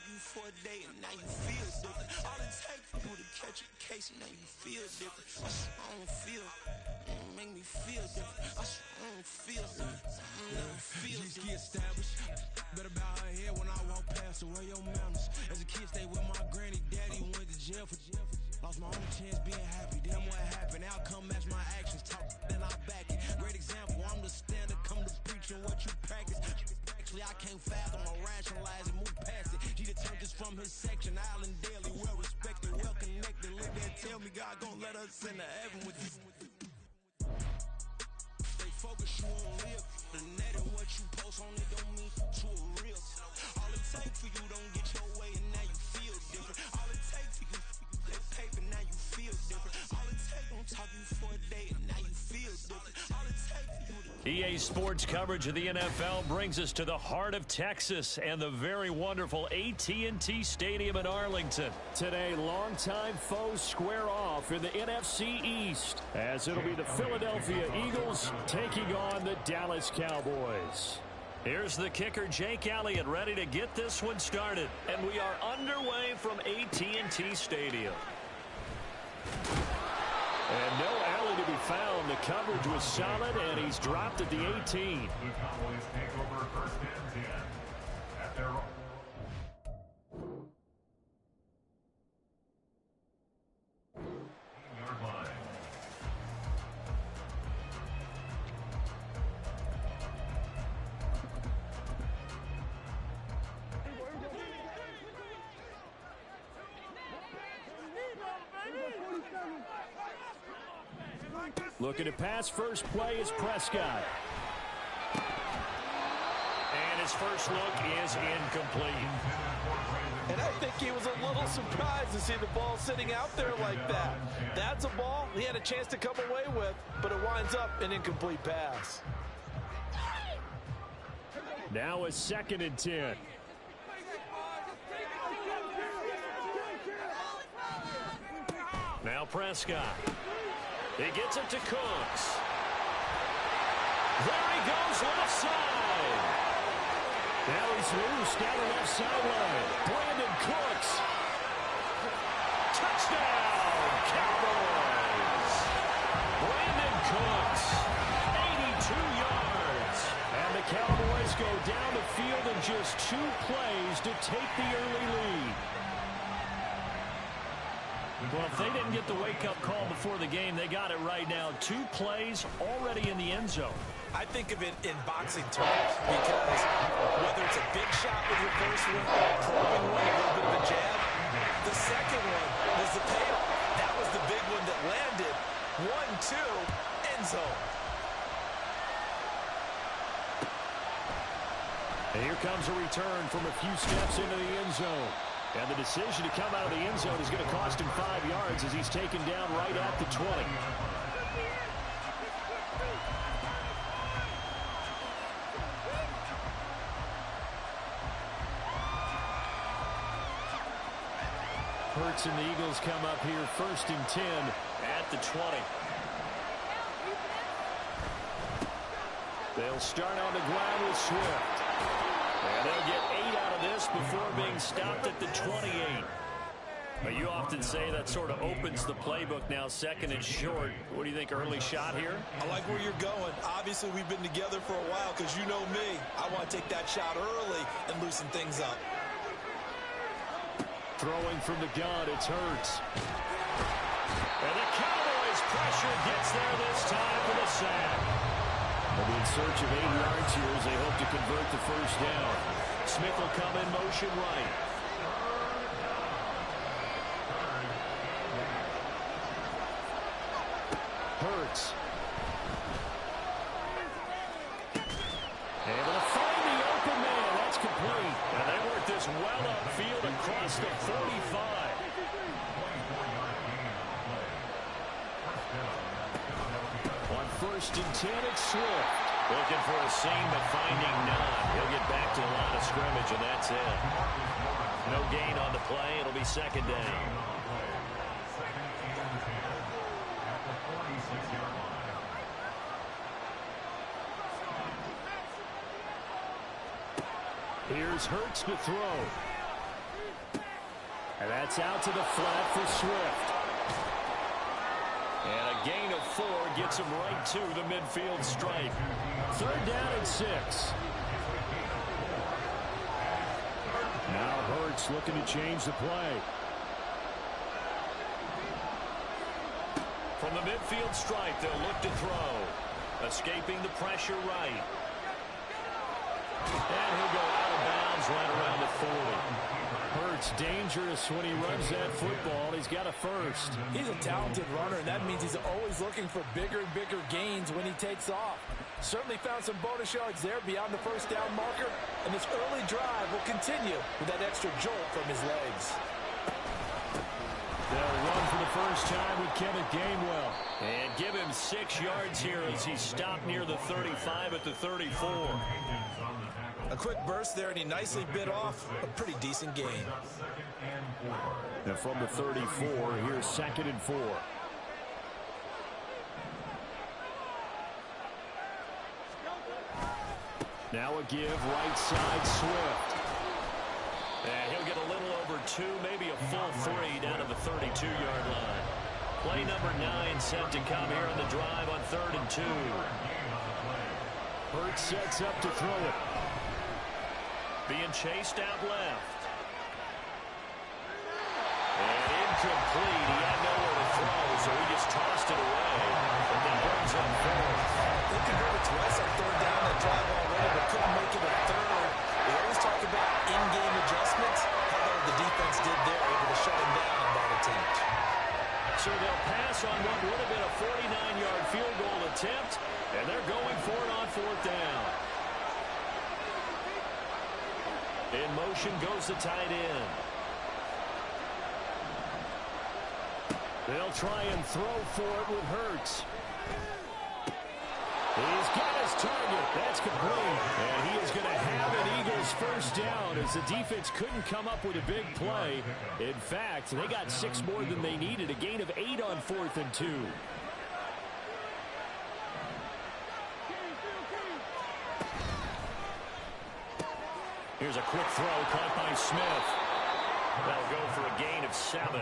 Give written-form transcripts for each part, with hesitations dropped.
you for a day and now you feel different. All it takes for you to catch a case and now you feel different. I don't feel, make me feel different. I don't feel different. Just get established. Better bow her head when I walk past her. Where your manners? As a kid, stayed with my granny. Daddy went to jail for lost my own chance being happy. Damn, what happened? Outcome match my actions. Talk, then I back it. Great example. I'm the standard. Come to preaching what you practice. Actually, I can't fathom or rationalize it. Move past it. He turned this from his section. Island daily, well respected, well connected. Live there, tell me God gon' let us into heaven with you. Stay focused, you won't live. The net and what you post on it don't mean to a real. All it takes for you don't get your way and now you feel different. All it takes for you that paper, now you feel different. All it takes don't talk you for a day and now you feel different. All it takes for you to EA Sports coverage of the NFL brings us to the heart of Texas and the very wonderful AT&T Stadium in Arlington. Today, longtime foes square off in the NFC East as it'll be the Philadelphia Eagles taking on the Dallas Cowboys. Here's the kicker, Jake Elliott, ready to get this one started. And we are underway from AT&T Stadium. And no alley to be found. The coverage was solid, and he's dropped at the 18. The Cowboys take over first and 10 at their own. Yard line. Looking to pass, first play is Prescott. And his first look is incomplete. And I think he was a little surprised to see the ball sitting out there like that. That's a ball he had a chance to come away with, but it winds up an incomplete pass. Now a 2nd and 10. Now Prescott. He gets it to Cooks. There he goes left side. Now he's loose down the left sideline. Brandon Cooks. Touchdown, Cowboys. Brandon Cooks, 82 yards. And the Cowboys go down the field in just 2 plays to take the early lead. Well, if they didn't get the wake-up call before the game, they got it right now. 2 plays already in the end zone. I think of it in boxing terms because whether it's a big shot with your first one or a probing one, a little bit of a jab, the second one was the payoff. That was the big one that landed. 1-2, end zone. And here comes a return from a few steps into the end zone. And the decision to come out of the end zone is going to cost him 5 yards as he's taken down right at the 20. Hurts and the Eagles come up here 1st and 10 at the 20. They'll start on the ground with Swift. And they'll get 8 out of this before being stopped at the 28. But you often say that sort of opens the playbook now, 2nd and short. What do you think, early shot here? I like where you're going. Obviously, we've been together for a while because you know me. I want to take that shot early and loosen things up. Throwing from the gun, it's Hurts. And the Cowboys' pressure gets there this time for the sack. They'll be in search of 8 yards here as they hope to convert the first down. Smith will come in motion right. Hurts. Able to find the open man. That's complete. And they work this well upfield across the 45. On 1st and 10, it's Swift. Looking for a seam, but finding none. He'll get back to the line of scrimmage, and that's it. No gain on the play. It'll be 2nd down. Here's Hurts to throw. And that's out to the flat for Swift. And a gain of 4 gets him right to the midfield stripe. 3rd down and 6. Now Hurts looking to change the play. From the midfield stripe, they'll look to throw. Escaping the pressure right. And he'll go out of bounds right around the 40. Hurts dangerous when he runs that football. He's got a first. He's a talented runner, and that means he's always looking for bigger and bigger gains when he takes off. Certainly found some bonus yards there beyond the first down marker, and this early drive will continue with that extra jolt from his legs. They'll run for the first time with Kenneth Gainwell. And give him 6 yards here as he's stopped near the 35 at the 34. A quick burst there, and he nicely bit off a pretty decent gain. And from the 34, here's 2nd and 4. Now a give right side Swift. And he'll get a little over 2, maybe a full 3 down to the 32-yard line. Play number 9 set to come here on the drive on 3rd and 2. Hurts sets up to throw it. Being chased out left. And incomplete. He had nowhere to throw, so he just tossed it away. And then brings up 4th. They converted twice on 3rd down that drive already, but couldn't make it a 3rd. We always talk about in-game adjustments. How about the defense did there, able to shut him down on that attempt. So they'll pass on what would have been a 49-yard field goal attempt, and they're going for it on 4th down. In motion goes the tight end. They'll try and throw for it with Hurts. He's got his target. That's complete. And he is going to have an Eagles first down as the defense couldn't come up with a big play. In fact, they got 6 more than they needed. A gain of 8 on 4th and 2. Here's a quick throw caught by Smith. That'll go for a gain of 7,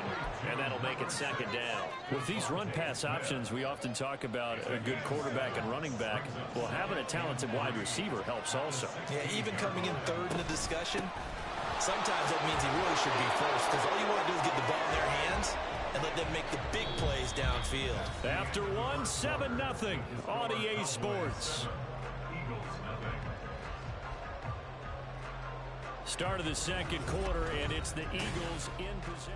and that'll make it 2nd down. With these run-pass options, we often talk about a good quarterback and running back. Well, having a talented wide receiver helps also. Yeah, even coming in 3rd in the discussion, sometimes that means he really should be first, because all you want to do is get the ball in their hands and let them make the big plays downfield. After 7-0 on EA Sports. Start of the 2nd quarter, and it's the Eagles in possession.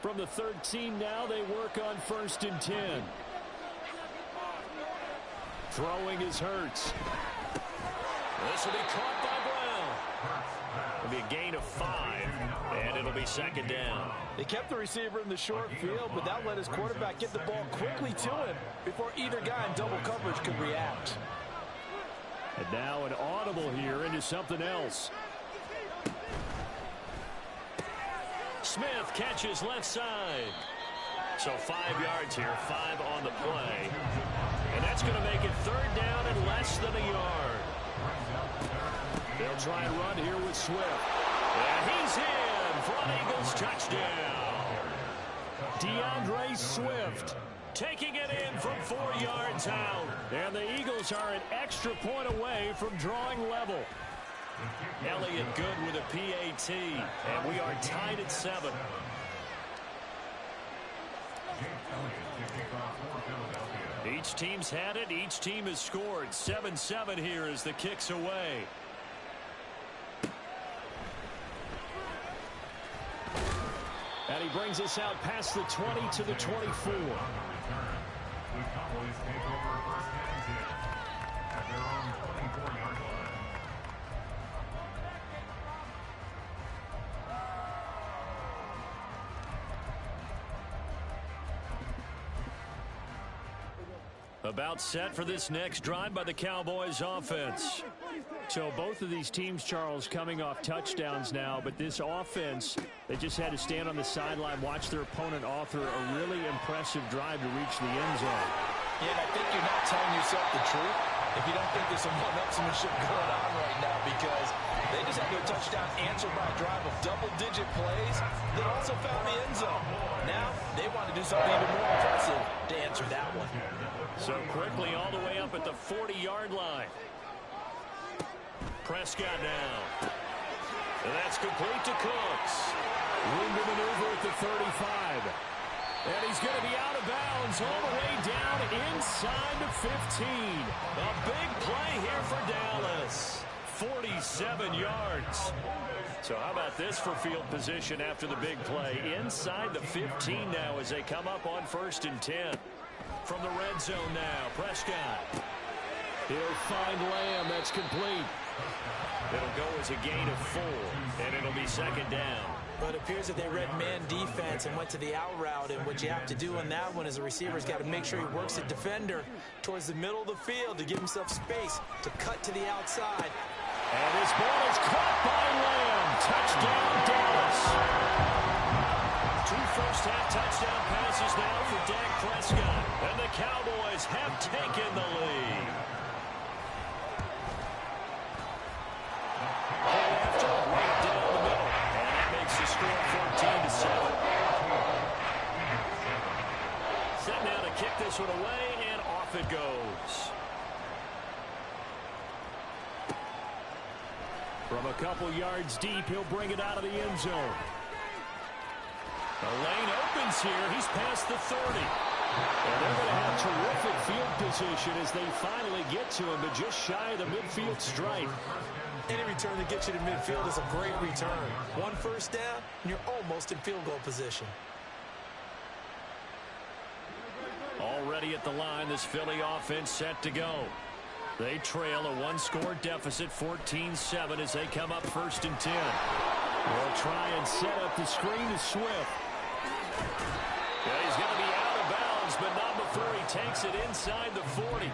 From the 13 now, they work on 1st and 10. Throwing is Hurts. This will be caught by Brown. It'll be a gain of 5, and it'll be 2nd down. They kept the receiver in the short field, but that let his quarterback get the ball quickly to him before either guy in double coverage could react. And now an audible here into something else. Smith catches left side. So 5 yards here, 5 on the play. And that's going to make it 3rd down and less than a yard. They'll try and run here with Swift. And he's in for an Eagles touchdown. DeAndre Swift taking it in from 4 yards out. And the Eagles are an extra point away from drawing level. Elliott good with a PAT. And we are tied at 7. Each team's had it. Each team has scored. 7-7 here as the kick's away. And he brings us out past the 20 to the 24. About set for this next drive by the Cowboys offense. So both of these teams, Charles, coming off touchdowns now, but this offense, they just had to stand on the sideline, watch their opponent author a really impressive drive to reach the end zone. Yeah, and I think you're not telling yourself the truth. if you don't think there's some one-upsmanship going on right now, because they just had their touchdown answered by a drive of double-digit plays that also found the end zone. Now they want to do something even more impressive to answer that one. So quickly all the way up at the 40-yard line. Prescott now. And that's complete to Cooks. Room to maneuver at the 35. And he's going to be out of bounds all the way down inside the 15. A big play here for Dallas. 47 yards. So how about this for field position after the big play? Inside the 15 now as they come up on 1st and 10. From the red zone now, Prescott. He'll find Lamb. That's complete. It'll go as a gain of 4, and it'll be 2nd down. But it appears that they read man defense and went to the out route, and what you have to do on that one is the receiver's got to make sure he works the defender towards the middle of the field to give himself space to cut to the outside. And this ball is caught by Lamb. Touchdown, Dallas. 2 first-half touchdown passes now for Dak Prescott. And the Cowboys have taken the lead. After right down the middle. And that makes the score 14-7. Set now to kick this one away, and off it goes. From a couple yards deep, he'll bring it out of the end zone. The lane opens here. He's past the 30. And they're going to have terrific field position as they finally get to him, but just shy of the midfield stripe. Any return that gets you to midfield is a great return. 1 first down, and you're almost in field goal position. Already at the line, this Philly offense set to go. They trail a 1-score deficit, 14-7, as they come up 1st and 10. They'll try and set up the screen to Swift. Yeah, he's going to be out of bounds, but not before he takes it inside the 40.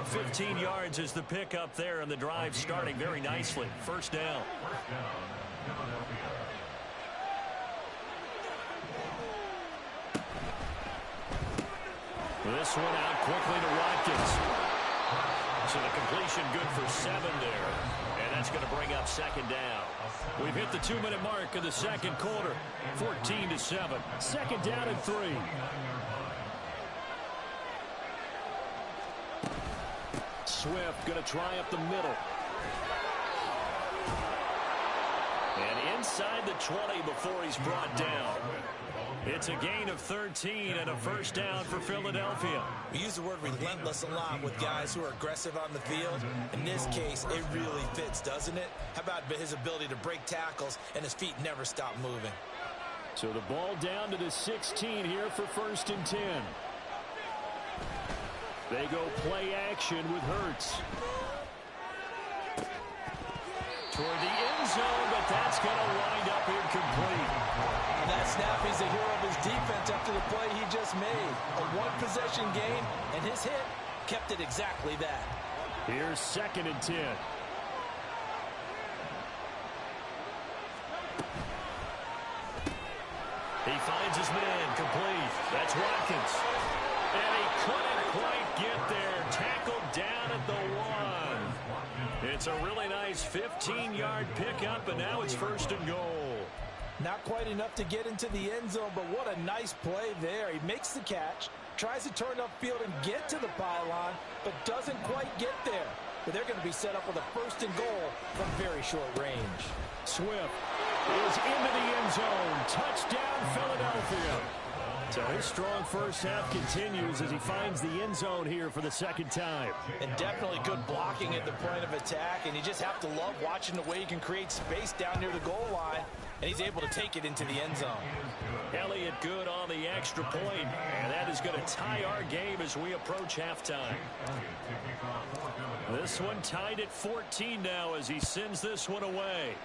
15 yards is the pickup there, and the drive starting very nicely. 1st down. This one out quickly to Watkins. So the completion good for 7 there. And that's going to bring up 2nd down. We've hit the 2-minute mark of the 2nd quarter. 14-7. 2nd down and 3. Swift going to try up the middle. And inside the 20 before he's brought down. It's a gain of 13 and a 1st down for Philadelphia. We use the word relentless a lot with guys who are aggressive on the field. In this case, it really fits, doesn't it? How about his ability to break tackles and his feet never stop moving? So the ball down to the 16 here for 1st and 10. They go play action with Hurts. Toward the end zone, but that's going to wind up incomplete. On that snap, he's the hero of his defense after the play he just made. A 1-possession game, and his hit kept it exactly that. Here's 2nd and 10. He finds his man, complete. That's Watkins. And he couldn't quite get there. Tackled down at the 1. It's a really nice 15-yard pickup, and now it's 1st and goal. Not quite enough to get into the end zone, but what a nice play there. He makes the catch, tries to turn upfield and get to the pylon, but doesn't quite get there. But they're going to be set up with a 1st and goal from very short range. Swift is into the end zone. Touchdown, Philadelphia. So his strong 1st half continues as he finds the end zone here for the 2nd time. And definitely good blocking at the point of attack, and you just have to love watching the way he can create space down near the goal line, and he's able to take it into the end zone. Elliott good on the extra point, and that is going to tie our game as we approach halftime. This one tied at 14 now as he sends this one away.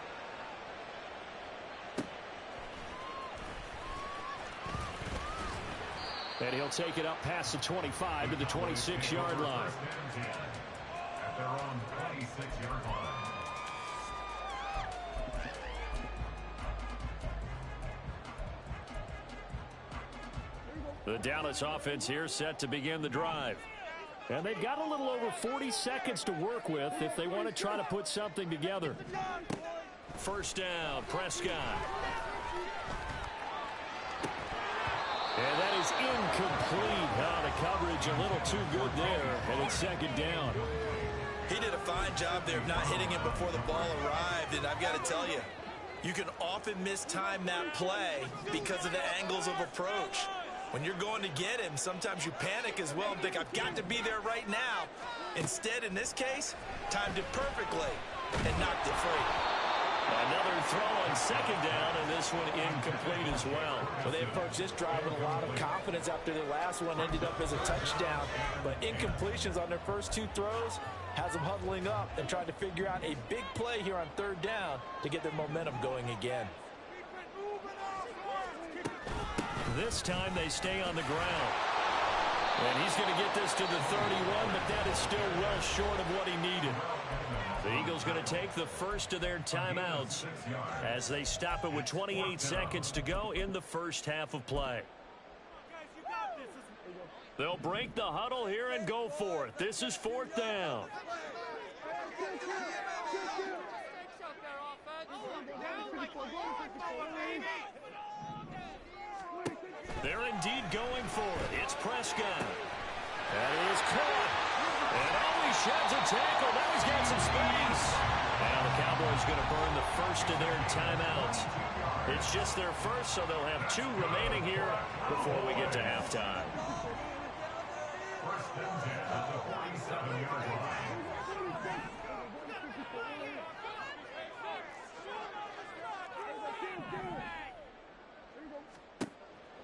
And he'll take it up past the 25 to the 26-yard line. At their own 26-yard line. The Dallas offense here set to begin the drive. And they've got a little over 40 seconds to work with if they want to try to put something together. First down, Prescott. And that is incomplete. The coverage a little too good there, and it's second down. He did a fine job there of not hitting him before the ball arrived, and I've got to tell you, you can often mistime that play because of the angles of approach. When you're going to get him, sometimes you panic as well and think, I've got to be there right now. Instead, in this case, timed it perfectly and knocked it free. Another throw on second down, and this one incomplete as well. Well, they approached this drive with a lot of confidence after their last one ended up as a touchdown. But incompletions on their first two throws has them huddling up and trying to figure out a big play here on third down to get their momentum going again. This time they stay on the ground. And he's going to get this to the 31, but that is still well short of what he needed. The Eagles going to take the first of their timeouts as they stop it with 28 seconds to go in the first half of play. They'll break the huddle here and go for it. This is fourth down. They're indeed going for it. It's Prescott. That is caught. And he sheds a tackle. Now he's got some space. Now the Cowboys going to burn the first of their timeouts. It's just their first, so they'll have 2 remaining here before we get to halftime.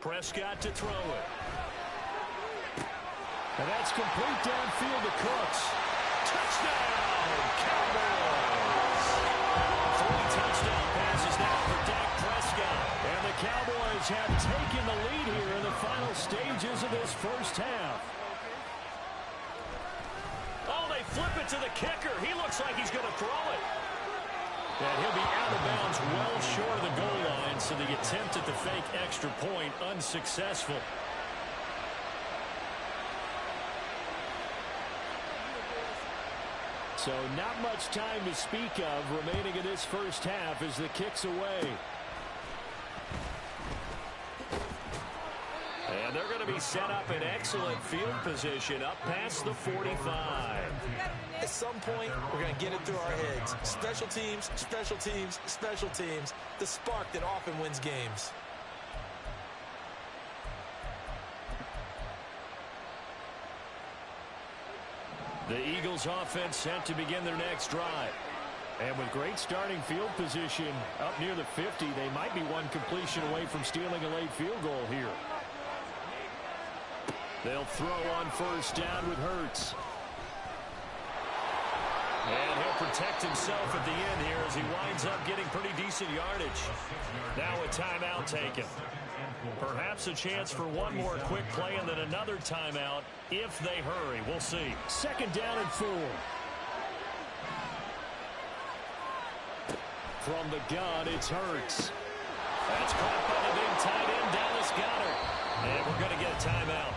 Prescott to throw it. And that's complete downfield to Cooks. Touchdown, Cowboys! 3 touchdown passes now for Dak Prescott. And the Cowboys have taken the lead here in the final stages of this first half. Oh, they flip it to the kicker. He looks like he's going to throw it. And he'll be out of bounds well short of the goal line, so the attempt at the fake extra point unsuccessful. So not much time to speak of remaining in this first half as the kick's away. And they're going to be set up in excellent field position up past the 45. At some point, we're going to get it through our heads. Special teams, special teams, special teams. The spark that often wins games. The Eagles offense set to begin their next drive. And with great starting field position up near the 50, they might be one completion away from stealing a late field goal here. They'll throw on first down with Hurts. And he'll protect himself at the end here as he winds up getting pretty decent yardage. Now a timeout taken. Perhaps a chance for one more quick play and then another timeout if they hurry. We'll see. Second down and 4. From the gun, it's Hurts. That's caught by the big tight end, Dallas Goedert. And we're going to get a timeout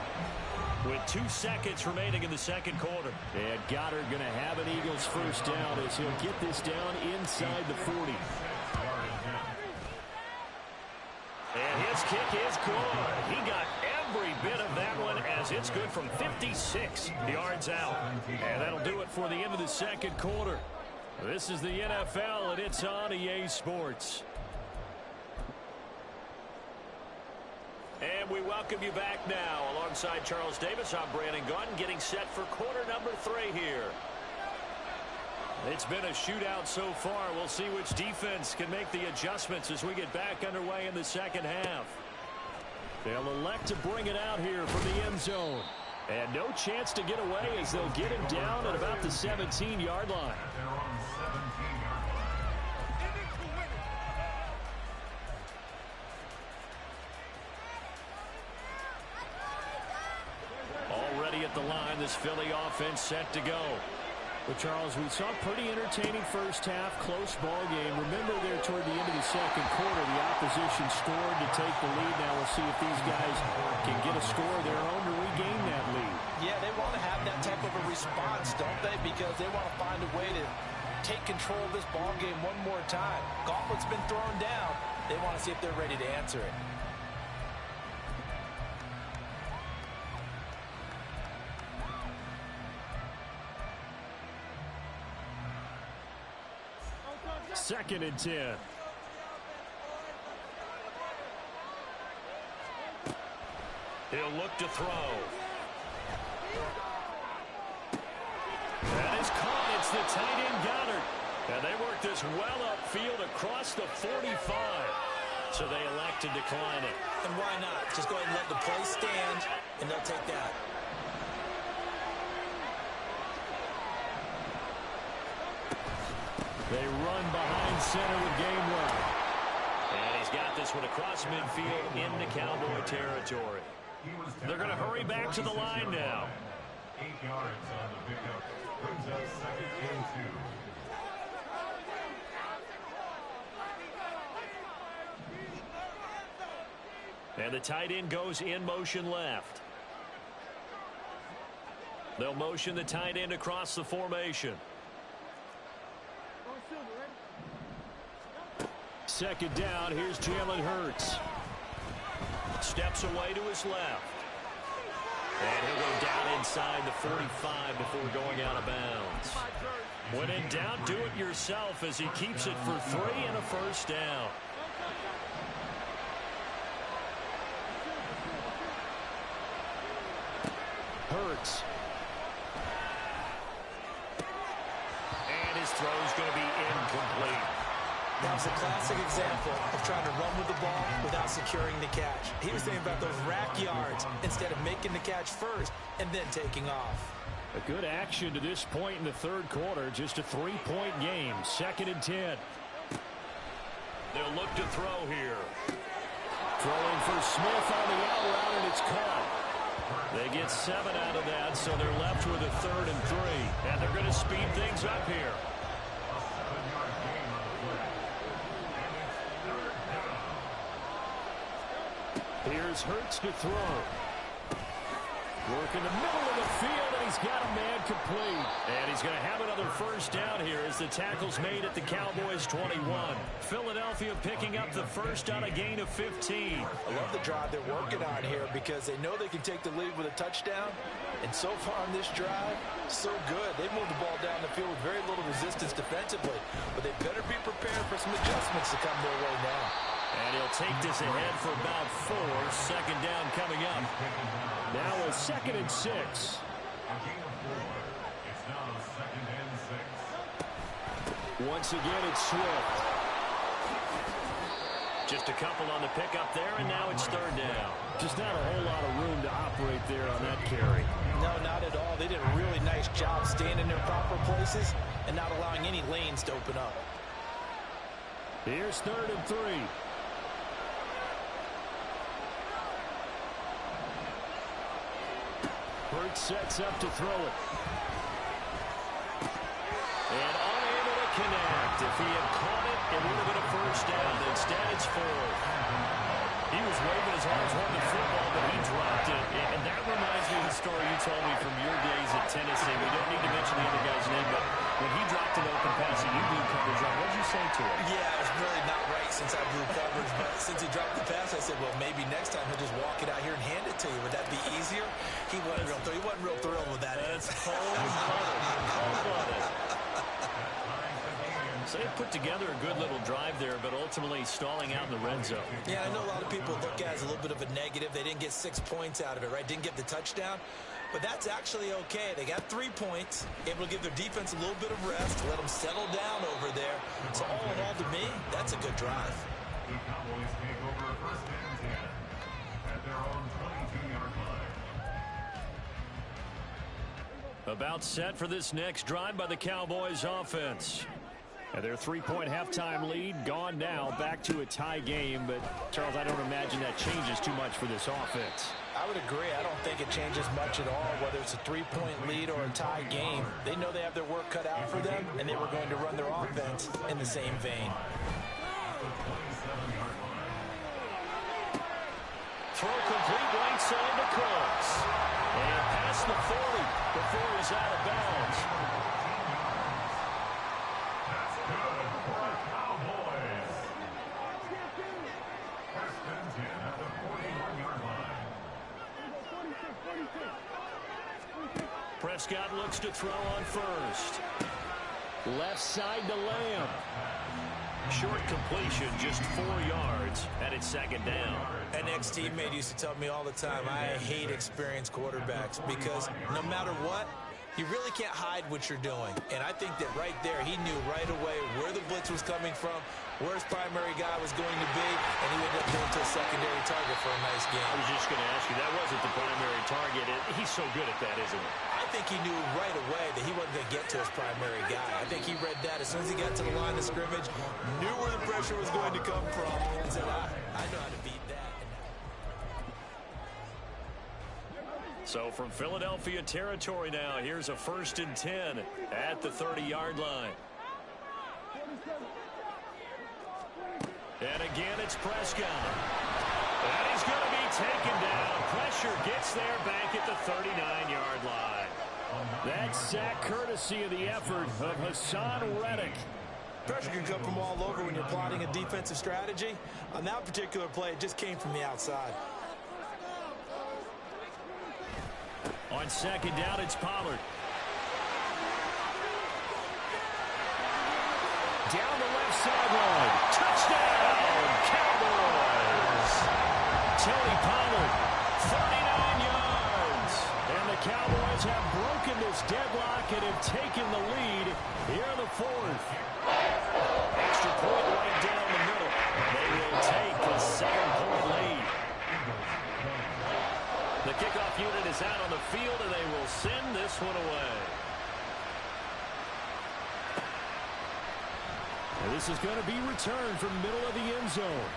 with 2 seconds remaining in the second quarter. And Goddard going to have an Eagles first down as he'll get this down inside the 40. And his kick is good. He got every bit of that one as it's good from 56 yards out. And that'll do it for the end of the second quarter. This is the NFL, and it's on EA Sports. And we welcome you back now. Alongside Charles Davis, I'm Brandon Gaudin, getting set for quarter number 3 here. It's been a shootout so far. We'll see which defense can make the adjustments as we get back underway in the second half. They'll elect to bring it out here from the end zone. And no chance to get away as they'll get him down at about the 17-yard line. Already at the line, this Philly offense set to go. Well, Charles, we saw a pretty entertaining first half, close ball game. Remember there toward the end of the second quarter, the opposition scored to take the lead. Now we'll see if these guys can get a score of their own to regain that lead. Yeah, they want to have that type of a response, don't they? Because they want to find a way to take control of this ball game one more time. Gauntlet's been thrown down. They want to see if they're ready to answer it. Second and 10. He'll look to throw. That is caught. It's the tight end Goddard. And they work this well upfield across the 45. So they elect to decline it. And why not? Just go ahead and let the play stand, and they'll take that. They run behind center with Gainwell. And he's got this one across midfield into Cowboy territory. They're going to hurry back to the line now. 8 yards on the pickup. Brings us second and 2. And the tight end goes in motion left. They'll motion the tight end across the formation. Second down, here's Jalen Hurts. Steps away to his left. And he'll go down inside the 45 before going out of bounds. When in doubt, do it yourself as he keeps it for 3 and a first down. Hurts. And his throw's going to be incomplete. That was a classic example of trying to run with the ball without securing the catch. He was thinking about those rack yards instead of making the catch first and then taking off. A good action to this point in the third quarter. Just a 3-point game. Second and 10. They'll look to throw here. Throwing for Smith on the out route, and it's caught. They get 7 out of that, so they're left with a 3rd and 3. And they're going to speed things up here. Here's Hurts to throw. Work in the middle of the field, and he's got a man complete. And he's going to have another first down here as the tackle's made at the Cowboys' 21. Philadelphia picking up the first on a gain of 15. I love the drive they're working on here because they know they can take the lead with a touchdown. And so far on this drive, so good. They've moved the ball down the field with very little resistance defensively. But they better be prepared for some adjustments to come their way now. And he'll take this ahead for about 4. Second down coming up. Now a 2nd and 6. A gain of 4. It's now 2nd and 6. Once again, it's Swift. Just a couple on the pickup there, and now it's 3rd down. Just not a whole lot of room to operate there on that carry. No, not at all. They did a really nice job staying in their proper places and not allowing any lanes to open up. Here's 3rd and 3. Hurts sets up to throw it. And unable to connect. If he had caught it, it would have been a first down. Instead, it's 4th. He was waving his arms wanting the football, but he dropped it. And that reminds me of the story you told me from your days at Tennessee. We don't need to mention the other guy's name, but when he dropped an open pass and you blew coverage on, what did you say to him? Yeah, it's really not right since I blew coverage, but since he dropped the pass, I said, well, maybe next time he'll just walk it out here and hand it to you. Would that be easier? He wasn't real thrilled with that. That's cold-blooded. So they put together a good little drive there, but ultimately stalling out in the red zone. Yeah, I know a lot of people look at it as a little bit of a negative. They didn't get 6 points out of it, right? Didn't get the touchdown. But that's actually okay. They got 3 points, able to give their defense a little bit of rest, let them settle down over there. So all in all, to me, that's a good drive. The Cowboys take over 1st and 10 at their own 22-yard line. About set for this next drive by the Cowboys offense. And their 3-point halftime lead gone now, back to a tie game. But, Charles, I don't imagine that changes too much for this offense. I would agree. I don't think it changes much at all, whether it's a three-point lead or a tie game. They know they have their work cut out for them, and they were going to run their offense in the same vein. Throw complete right side to Cooks. And past the 40 before he's out of bounds. That's good for our Cowboys. First and 10 at the 41-yard line. Prescott looks to throw on first. Left side to Lamb. Short completion, just 4 yards, and it's second down. An ex-teammate used to tell me all the time, I hate experienced quarterbacks because no matter what, you really can't hide what you're doing. And I think that right there, he knew right away where the blitz was coming from, where his primary guy was going to be, and he ended up going to a secondary target for a nice game. I was just going to ask you, that wasn't the primary target. He's so good at that, isn't he? I think he knew right away that he wasn't going to get to his primary guy. I think he read that as soon as he got to the line of scrimmage, knew where the pressure was going to come from, and said, I know how to beat that. So from Philadelphia territory now, here's a 1st and 10 at the 30-yard line. And again, it's Prescott. And he's going to be taken down. Pressure gets there back at the 39-yard line. That sack courtesy of the effort of Hassan Reddick. Pressure can come from all over when you're plotting a defensive strategy. On that particular play, it just came from the outside. On second down, it's Pollard. Down the left sideline. Touchdown, Cowboys. Tony Pollard, 39 yards. And the Cowboys have broken this deadlock and have taken the lead here in the 4th. Extra point right down the middle. They will take a 7-point lead. The kickoff unit is out on the field, and they will send this one away. And this is going to be returned from middle of the end zone.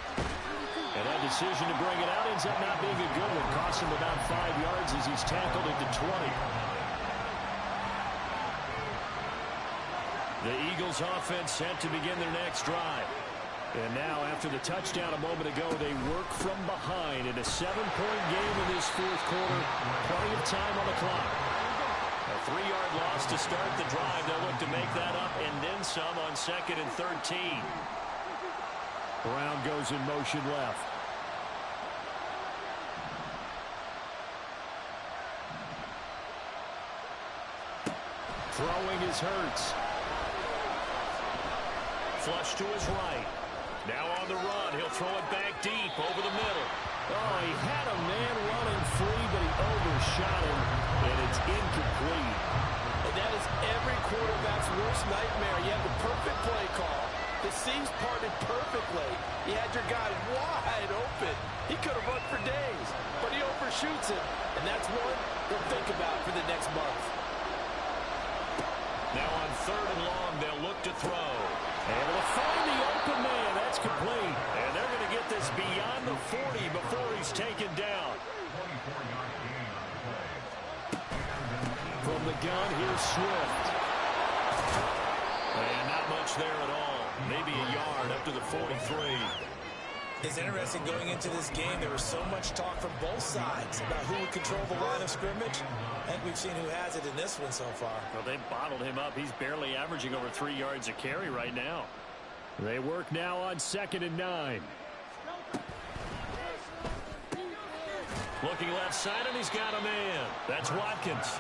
And that decision to bring it out ends up not being a good one. Costs him about 5 yards as he's tackled at the 20. The Eagles offense set to begin their next drive. And now, after the touchdown a moment ago, they work from behind in a 7-point game in this 4th quarter. Plenty of time on the clock. A 3-yard loss to start the drive. They'll look to make that up and then some on 2nd and 13. Brown goes in motion left. Throwing is Hurts. Flush to his right. Now on the run, he'll throw it back deep over the middle. Oh, he had a man running free, but he overshot him, and it's incomplete. And that is every quarterback's worst nightmare. You have the perfect play call. The seams parted perfectly. You had your guy wide open. He could have run for days, but he overshoots it. And that's one he'll think about for the next month. Now on 3rd and long, they'll look to throw. Able to find the open man. That's complete. And they're going to get this beyond the 40 before he's taken down. From the gun, here's Swift. And not much there at all. Maybe a yard up to the 43. It's interesting going into this game. There was so much talk from both sides about who would control the line of scrimmage. I think we've seen who has it in this one so far. Well, they bottled him up. He's barely averaging over 3 yards a carry right now. They work now on 2nd and 9. Looking left side, and he's got a man. That's Watkins.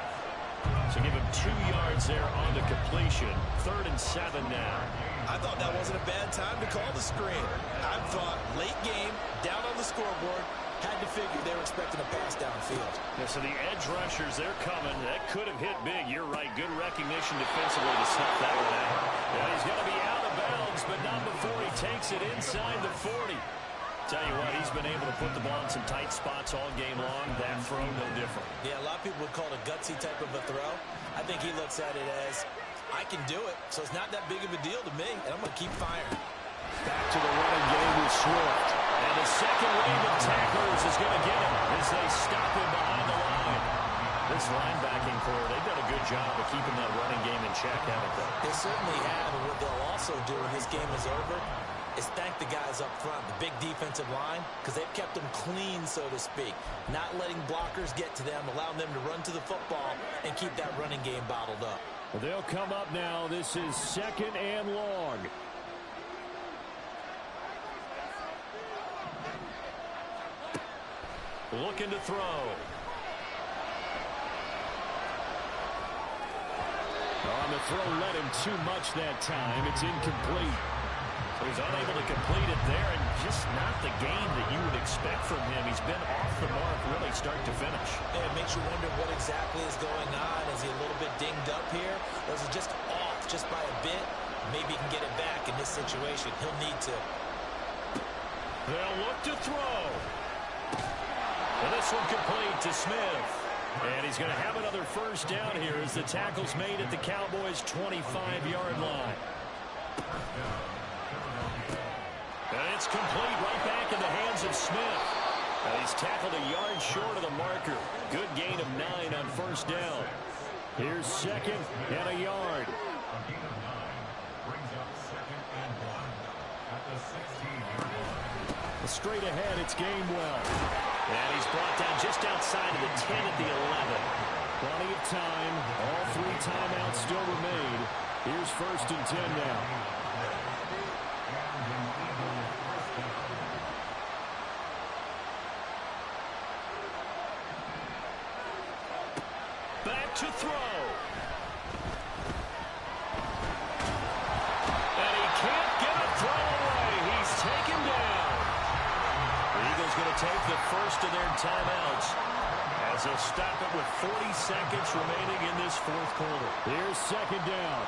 So give him 2 yards there on the completion. 3rd and 7 now. I thought that wasn't a bad time to call the screen. I thought late game, down on the scoreboard, had to figure they were expecting a pass downfield. Yeah, so the edge rushers, they're coming. That could have hit big. You're right. Good recognition defensively to snuff that one out. Yeah, he's going to be out of bounds, but not before he takes it inside the 40. Tell you what, he's been able to put the ball in some tight spots all game long. That throw, no different. Yeah, a lot of people would call it a gutsy type of a throw. I think he looks at it as, I can do it, so it's not that big of a deal to me, and I'm going to keep firing. Back to the running game with Swift. And the second wave of tacklers is going to get him as they stop him behind the line. This linebacking core, they've done a good job of keeping that running game in check, haven't they? They certainly have, and what they'll also do when this game is over is thank the guys up front, the big defensive line, because they've kept them clean, so to speak. Not letting blockers get to them, allowing them to run to the football and keep that running game bottled up. They'll come up now. This is 2nd and long. Looking to throw. On the throw, led him too much that time. It's incomplete. So he's unable to complete it there, and just not the game that you would expect from him. He's been off the mark really start to finish. Yeah, it makes you wonder what exactly is going on. Is he a little bit dinged up here, or is it just off just by a bit? Maybe he can get it back in this situation. He'll need to. They'll look to throw. And this one complete to Smith. And he's going to have another first down here as the tackle's made at the Cowboys' 25-yard line. And it's complete right back in the hands of Smith. He's tackled a yard short of the marker. Good gain of 9 on first down. Here's 2nd and a yard. Straight ahead, it's Gainwell. And he's brought down just outside of the 10 at the 11. Plenty of time. All 3 timeouts still remain. Here's 1st and 10 now. Back to throw. And he can't get a throw away. He's taken down. The Eagles going to take the first of their timeouts as they'll stop it with 40 seconds remaining in this 4th quarter. Here's 2nd down.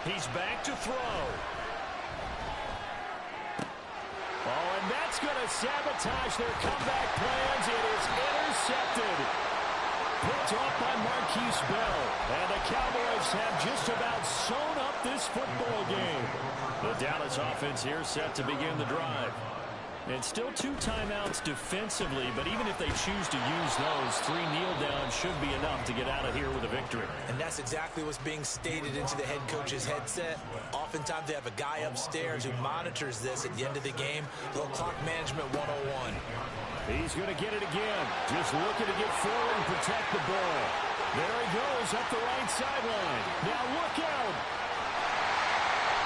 He's back to throw. Oh, and that's going to sabotage their comeback plans. It is intercepted. Picked off by Marquise Bell. And the Cowboys have just about sewn up this football game. The Dallas offense here set to begin the drive. And still 2 timeouts defensively, but even if they choose to use those, 3 kneel downs should be enough to get out of here with a victory. And that's exactly what's being stated into the head coach's headset. Oftentimes they have a guy upstairs who monitors this at the end of the game. Little clock management 101. He's going to get it again. Just looking to get forward and protect the ball. There he goes up the right sideline. Now look out.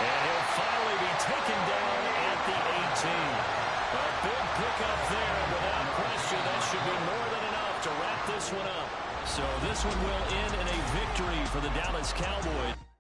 And he'll finally be taken down at the 18. A big pickup there, and without question, that should be more than enough to wrap this one up. So this one will end in a victory for the Dallas Cowboys.